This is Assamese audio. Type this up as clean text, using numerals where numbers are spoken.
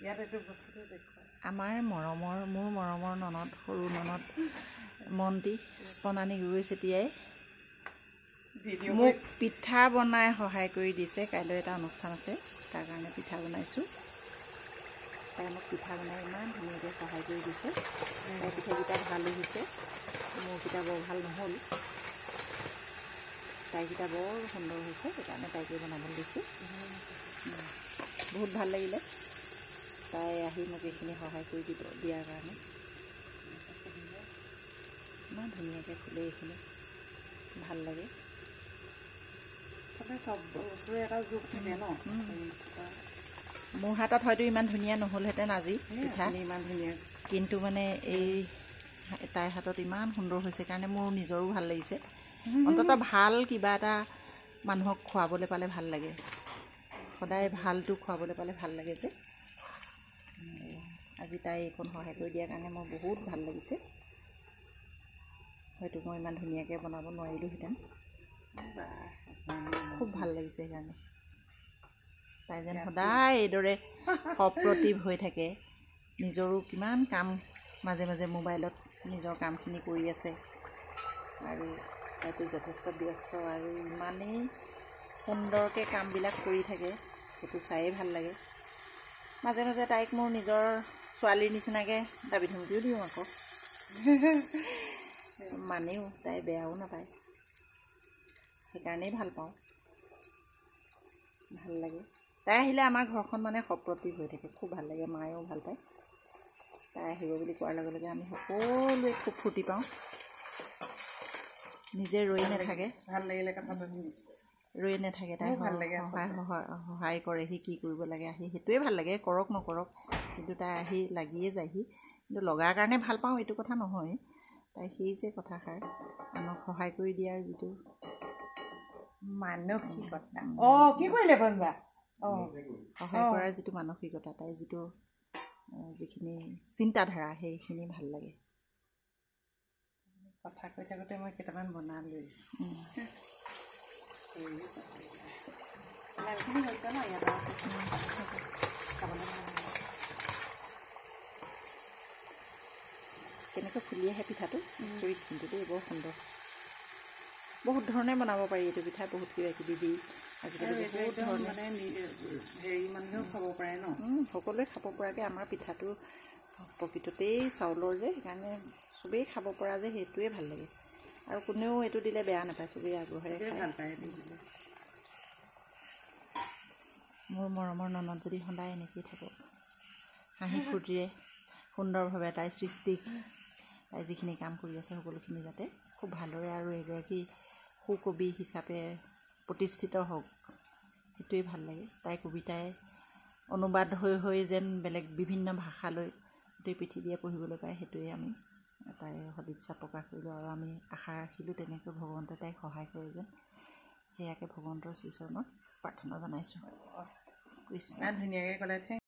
ইয়াত এইটো বস্তুটো দেখুৱা আমাৰ মোৰ মৰমৰ ননদ সৰু ননদ মন্তি স্পনানী গগৈ চেতিয়াই মোক পিঠা বনাই সহায় কৰি দিছে। কাইলৈ এটা অনুষ্ঠান আছে, তাৰ কাৰণে পিঠা বনাইছোঁ। তাই মোক পিঠা বনাই ইমান ধুনীয়াকৈ সহায় কৰি দিছে। তাই পিঠাকেইটা ভাল হৈছে, মোৰকেইটা বৰ ভাল নহ'ল। তাইকেইটা বৰ সুন্দৰ হৈছে, সেইকাৰণে তাইকে বনাবলৈ দিছোঁ। বহুত ভাল লাগিলে তাই আহি মোক এইখিনি সহায় কৰি দিয়াৰ কাৰণে। ইমান ধুনীয়াকৈ ফুলে এইখিনি, ভাল লাগে। চব বস্তুৰে এটা জোখ থাকে ন। মোৰ হাতত হয়তো ইমান ধুনীয়া নহ'লহেঁতেন আজি পিঠা, ইমান ধুনীয়া, কিন্তু মানে এই তাইৰ হাতত ইমান সুন্দৰ হৈছে কাৰণে মোৰ নিজৰো ভাল লাগিছে। অন্ততঃ ভাল কিবা এটা মানুহক খুৱাবলৈ পালে ভাল লাগে, সদায় ভালটো খুৱাবলৈ পালে ভাল লাগে যে। আজি তাই এইকণ সহায় কৰি দিয়াৰ কাৰণে মোৰ বহুত ভাল লাগিছে। হয়তো মই ইমান ধুনীয়াকৈ বনাব নোৱাৰিলোঁহেঁতেন। খুব ভাল লাগিছে সেইকাৰণে। তাই যেন সদায় এইদৰে সপ্ৰতিভ হৈ থাকে। নিজৰো কিমান কাম মাজে মাজে মোবাইলত নিজৰ কামখিনি কৰি আছে, আৰু তাইতো যথেষ্ট ব্যস্ত আৰু ইমানেই সুন্দৰকৈ কামবিলাক কৰি থাকে, সেইটো চায়েই ভাল লাগে। মাজে মাজে তাইক মোৰ নিজৰ ছোৱালীৰ নিচিনাকৈ দাবী ধমকিও দিওঁ আকৌ। মানেও, তাই বেয়াও নাপায়, সেইকাৰণেই ভাল পাওঁ, ভাল লাগে। তাই আহিলে আমাৰ ঘৰখন মানে সপ্ৰতিভ হৈ থাকে, খুব ভাল লাগে। মায়েও ভাল পায়। তাই আহিব বুলি কোৱাৰ লগে লগে আমি সকলোৱে খুব ফূৰ্তি পাওঁ, নিজে ৰৈ নাথাকে। ভাল লাগিলে কথাটো, ৰৈ নাথাকে, তাই সহায় কৰেহি, কি কৰিব লাগে আহি, সেইটোৱে ভাল লাগে। কৰক নকৰক, কিন্তু তাই আহি লাগিয়ে যায়হি। কিন্তু লগাৰ কাৰণে ভাল পাওঁ এইটো কথা নহয়। তাই সেই যে কথাষাৰ, আনক সহায় কৰি দিয়াৰ যিটো মানসিকতা, কি কৰিলে বন্ধুৱা, সহায় কৰাৰ যিটো মানসিকতা, তাইৰ যিখিনি চিন্তাধাৰা, সেইখিনি ভাল লাগে। কথা কৈ থাকোঁতে মই কেইটামান বনালোঁৱেই। কেনেকৈ ফুলি আহে পিঠাটো, আচৰিত কিন্তু দেই, বৰ সুন্দৰ। বহুত ধৰণে বনাব পাৰি এইটো পিঠা, বহুত কিবা কিবি দি। আজিকালি বহুত ধৰণে হেৰি মানুহেও খাব পাৰে ন, সকলোৱে খাব পৰাকৈ। আমাৰ পিঠাটো প্ৰকৃততেই চাউলৰ যে, সেইকাৰণে চবেই খাব পৰা যে, সেইটোৱে ভাল লাগে। আৰু কোনেও এইটো দিলে বেয়া নাপায়, চবেই আগ্ৰহেৰে ভাল পায়। মোৰ মৰমৰ ননদ যদি সদায় এনেকৈয়ে থাকক, হাঁহি ফূৰ্তিৰে সুন্দৰভাৱে তাইৰ সৃষ্টি, তাই যিখিনি কাম কৰি আছে সকলোখিনি যাতে খুব ভালদৰে আৰু এগৰাকী সুকবি হিচাপে প্ৰতিষ্ঠিত হওক, সেইটোৱেই ভাল লাগে। তাইৰ কবিতাই অনুবাদ হৈ যেন বেলেগ বিভিন্ন ভাষালৈ গোটেই পৃথিৱীয়ে পঢ়িবলৈ পায়, সেইটোৱে আমি তাইৰ সদিচ্ছা প্ৰকাশ কৰিলোঁ। আৰু আমি আশা ৰাখিলোঁ তেনেকৈ ভগৱন্তই তাইক সহায় কৰে যেন। সেয়াকে ভগৱন্তৰ শ্ৰীচৰণত প্ৰাৰ্থনা জনাইছোঁ। ইমান ধুনীয়াকৈ ক'লে।